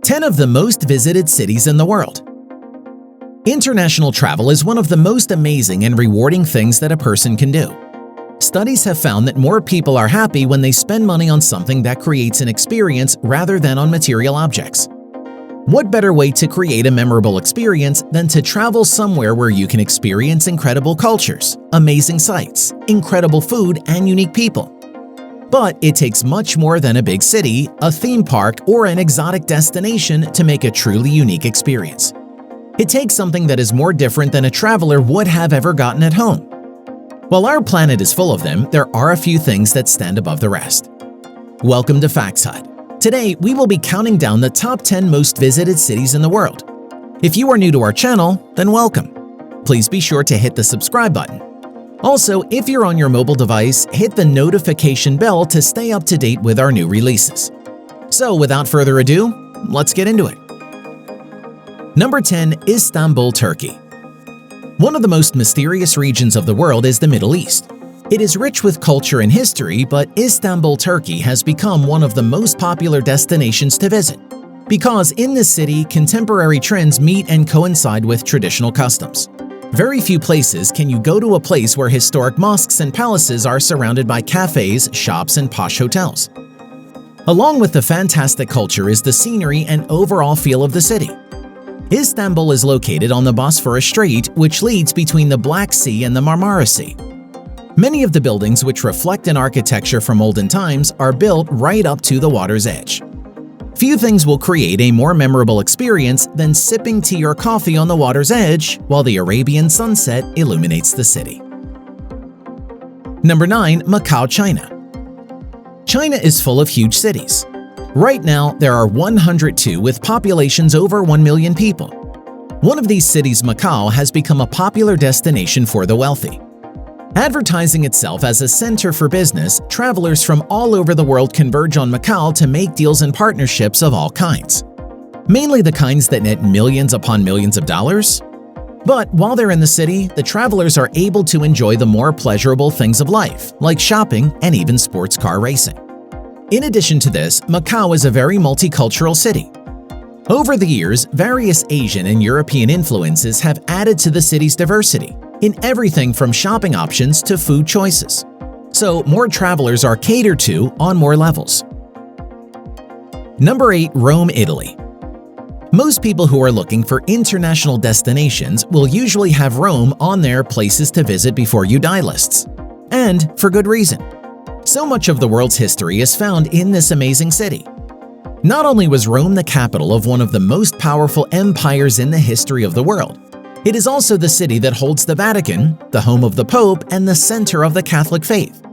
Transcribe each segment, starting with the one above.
10 of the most visited cities in the world. International travel is one of the most amazing and rewarding things that a person can do. Studies have found that more people are happy when they spend money on something that creates an experience rather than on material objects. What better way to create a memorable experience than to travel somewhere where you can experience incredible cultures, amazing sights, incredible food, and unique people? But it takes much more than a big city, a theme park, or an exotic destination to make a truly unique experience. It takes something that is more different than a traveler would have ever gotten at home. While our planet is full of them, there are a few things that stand above the rest. Welcome to Facts Hut. Today, we will be counting down the top 10 most visited cities in the world. If you are new to our channel, then welcome. Please be sure to hit the subscribe button. Also, if you're on your mobile device, hit the notification bell to stay up to date with our new releases. So without further ado, let's get into it. Number 10. Istanbul, Turkey. One of the most mysterious regions of the world is the Middle East. It is rich with culture and history, but Istanbul, Turkey has become one of the most popular destinations to visit because in this city, contemporary trends meet and coincide with traditional customs. Very few places can you go to a place where historic mosques and palaces are surrounded by cafes, shops, and posh hotels. Along with the fantastic culture is the scenery and overall feel of the city. Istanbul is located on the Bosphorus Strait, which leads between the Black Sea and the Marmara Sea. Many of the buildings which reflect an architecture from olden times are built right up to the water's edge. Few things will create a more memorable experience than sipping tea or coffee on the water's edge while the Arabian sunset illuminates the city. Number 9. Macau, China. China is full of huge cities. Right now, there are 102 with populations over 1 million people. One of these cities, Macau, has become a popular destination for the wealthy. Advertising itself as a center for business, travelers from all over the world converge on Macau to make deals and partnerships of all kinds. Mainly the kinds that net millions upon millions of dollars. But while they're in the city, the travelers are able to enjoy the more pleasurable things of life, like shopping and even sports car racing. In addition to this, Macau is a very multicultural city. Over the years, various Asian and European influences have added to the city's diversity, in everything from shopping options to food choices. So more travelers are catered to on more levels. Number 8. Rome, Italy. Most people who are looking for international destinations will usually have Rome on their places to visit before you die lists. And for good reason. So much of the world's history is found in this amazing city. Not only was Rome the capital of one of the most powerful empires in the history of the world, it is also the city that holds the Vatican, the home of the Pope, and the center of the Catholic faith.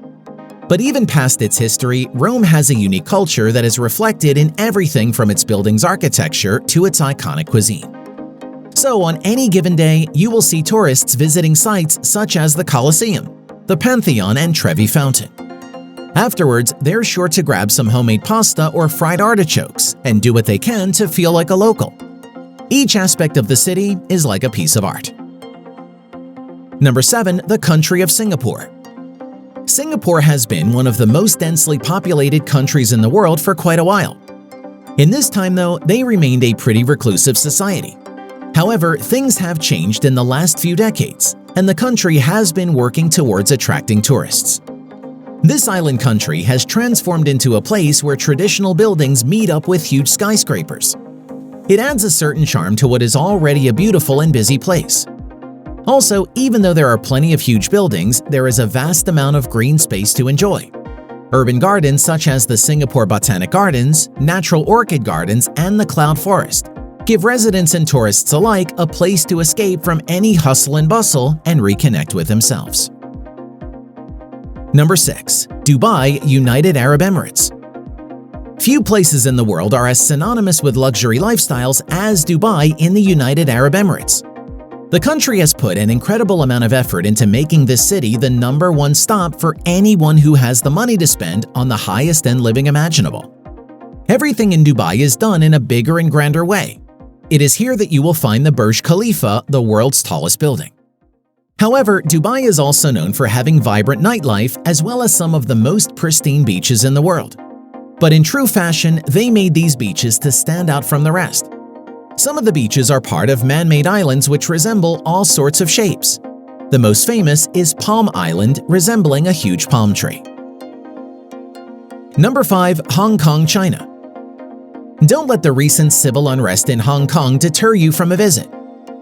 But even past its history, Rome has a unique culture that is reflected in everything from its buildings' architecture to its iconic cuisine. So on any given day, you will see tourists visiting sites such as the Colosseum, the Pantheon, and Trevi Fountain. Afterwards, they're sure to grab some homemade pasta or fried artichokes and do what they can to feel like a local. Each aspect of the city is like a piece of art. Number 7. The country of Singapore. Singapore has been one of the most densely populated countries in the world for quite a while. In this time, though, they remained a pretty reclusive society. However, things have changed in the last few decades, and the country has been working towards attracting tourists. This island country has transformed into a place where traditional buildings meet up with huge skyscrapers. It adds a certain charm to what is already a beautiful and busy place. Also, even though there are plenty of huge buildings, there is a vast amount of green space to enjoy. Urban gardens such as the Singapore Botanic Gardens, Natural Orchid Gardens, and the Cloud Forest give residents and tourists alike a place to escape from any hustle and bustle and reconnect with themselves. Number 6. Dubai, United Arab Emirates. Few places in the world are as synonymous with luxury lifestyles as Dubai in the United Arab Emirates. The country has put an incredible amount of effort into making this city the #1 stop for anyone who has the money to spend on the highest-end living imaginable. Everything in Dubai is done in a bigger and grander way. It is here that you will find the Burj Khalifa, the world's tallest building. However, Dubai is also known for having vibrant nightlife as well as some of the most pristine beaches in the world. But in true fashion, they made these beaches to stand out from the rest. Some of the beaches are part of man-made islands which resemble all sorts of shapes. The most famous is Palm Island, resembling a huge palm tree. Number 5. Hong Kong, China. Don't let the recent civil unrest in Hong Kong deter you from a visit.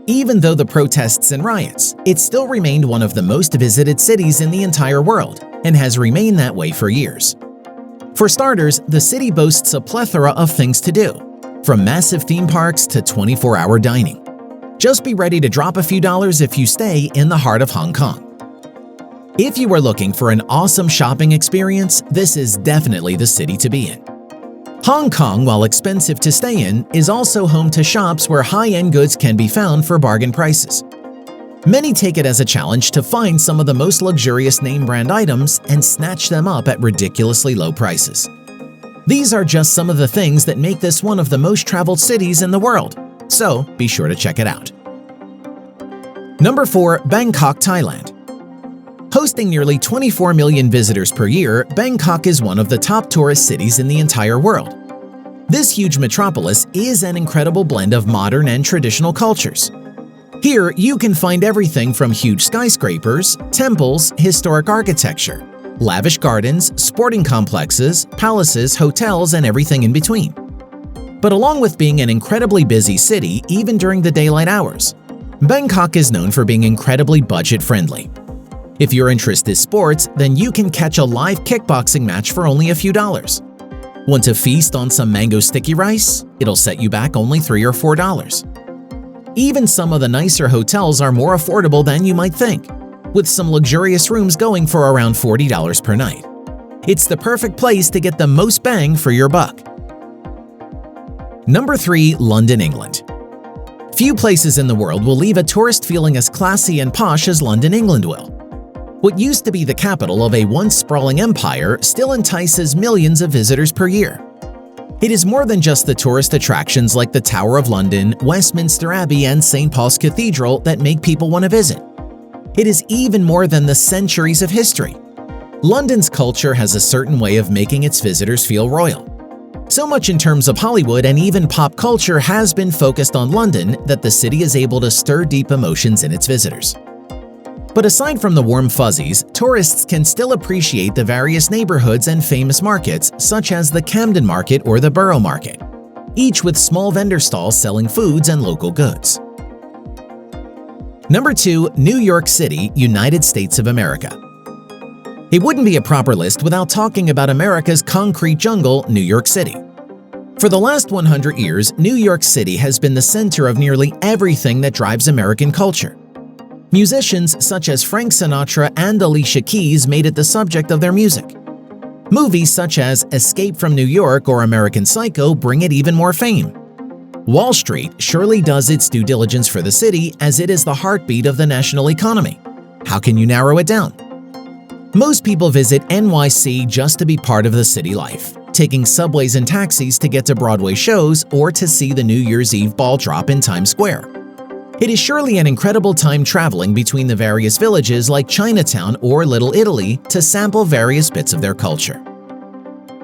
Even though the protests and riots, it still remained one of the most visited cities in the entire world and has remained that way for years. For starters, the city boasts a plethora of things to do, from massive theme parks to 24-hour dining. Just be ready to drop a few dollars if you stay in the heart of Hong Kong. If you are looking for an awesome shopping experience, this is definitely the city to be in. Hong Kong, while expensive to stay in, is also home to shops where high-end goods can be found for bargain prices. Many take it as a challenge to find some of the most luxurious name-brand items and snatch them up at ridiculously low prices. These are just some of the things that make this one of the most traveled cities in the world, so be sure to check it out. Number 4. Bangkok, Thailand. Hosting nearly 24 million visitors per year, Bangkok is one of the top tourist cities in the entire world. This huge metropolis is an incredible blend of modern and traditional cultures. Here, you can find everything from huge skyscrapers, temples, historic architecture, lavish gardens, sporting complexes, palaces, hotels, and everything in between. But along with being an incredibly busy city, even during the daylight hours, Bangkok is known for being incredibly budget-friendly. If your interest is sports, then you can catch a live kickboxing match for only a few dollars. Want to feast on some mango sticky rice? It'll set you back only $3 or $4. Even some of the nicer hotels are more affordable than you might think, with some luxurious rooms going for around $40 per night. It's the perfect place to get the most bang for your buck. Number 3. London, England. Few places in the world will leave a tourist feeling as classy and posh as London, England will. What used to be the capital of a once sprawling empire still entices millions of visitors per year. It is more than just the tourist attractions like the Tower of London, Westminster Abbey, and St. Paul's Cathedral that make people want to visit. It is even more than the centuries of history. London's culture has a certain way of making its visitors feel royal. So much in terms of Hollywood and even pop culture has been focused on London that the city is able to stir deep emotions in its visitors. But aside from the warm fuzzies, tourists can still appreciate the various neighborhoods and famous markets such as the Camden Market or the Borough Market, each with small vendor stalls selling foods and local goods. Number 2. New York City, United States of America. It wouldn't be a proper list without talking about America's concrete jungle, New York City. For the last 100 years, New York City has been the center of nearly everything that drives American culture. Musicians such as Frank Sinatra and Alicia Keys made it the subject of their music. Movies such as Escape from New York or American Psycho bring it even more fame. Wall Street surely does its due diligence for the city as it is the heartbeat of the national economy. How can you narrow it down? Most people visit NYC just to be part of the city life, taking subways and taxis to get to Broadway shows or to see the New Year's Eve ball drop in Times Square. It is surely an incredible time traveling between the various villages like Chinatown or Little Italy to sample various bits of their culture.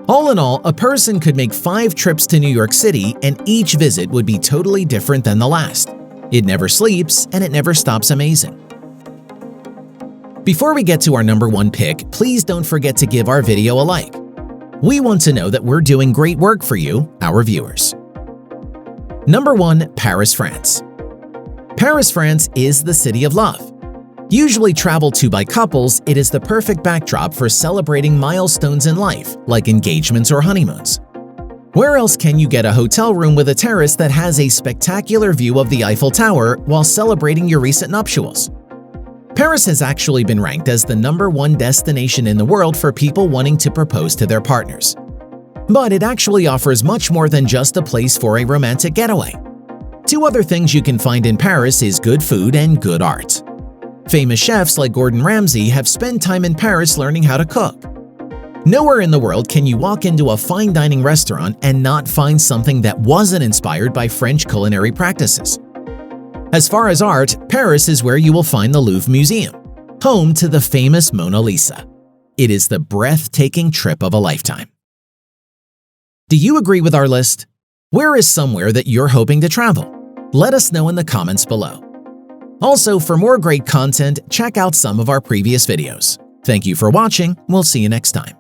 All in all, a person could make 5 trips to New York City and each visit would be totally different than the last. It never sleeps and it never stops amazing. Before we get to our number 1 pick, please don't forget to give our video a like. We want to know that we're doing great work for you, our viewers. Number 1. Paris, France. Paris, France is the city of love. Usually traveled to by couples, it is the perfect backdrop for celebrating milestones in life, like engagements or honeymoons. Where else can you get a hotel room with a terrace that has a spectacular view of the Eiffel Tower while celebrating your recent nuptials? Paris has actually been ranked as the number 1 destination in the world for people wanting to propose to their partners. But it actually offers much more than just a place for a romantic getaway. 2 other things you can find in Paris is good food and good art. Famous chefs like Gordon Ramsay have spent time in Paris learning how to cook. Nowhere in the world can you walk into a fine dining restaurant and not find something that wasn't inspired by French culinary practices. As far as art, Paris is where you will find the Louvre Museum, home to the famous Mona Lisa. It is the breathtaking trip of a lifetime. Do you agree with our list? Where is somewhere that you're hoping to travel? Let us know in the comments below. Also, for more great content, check out some of our previous videos. Thank you for watching. We'll see you next time.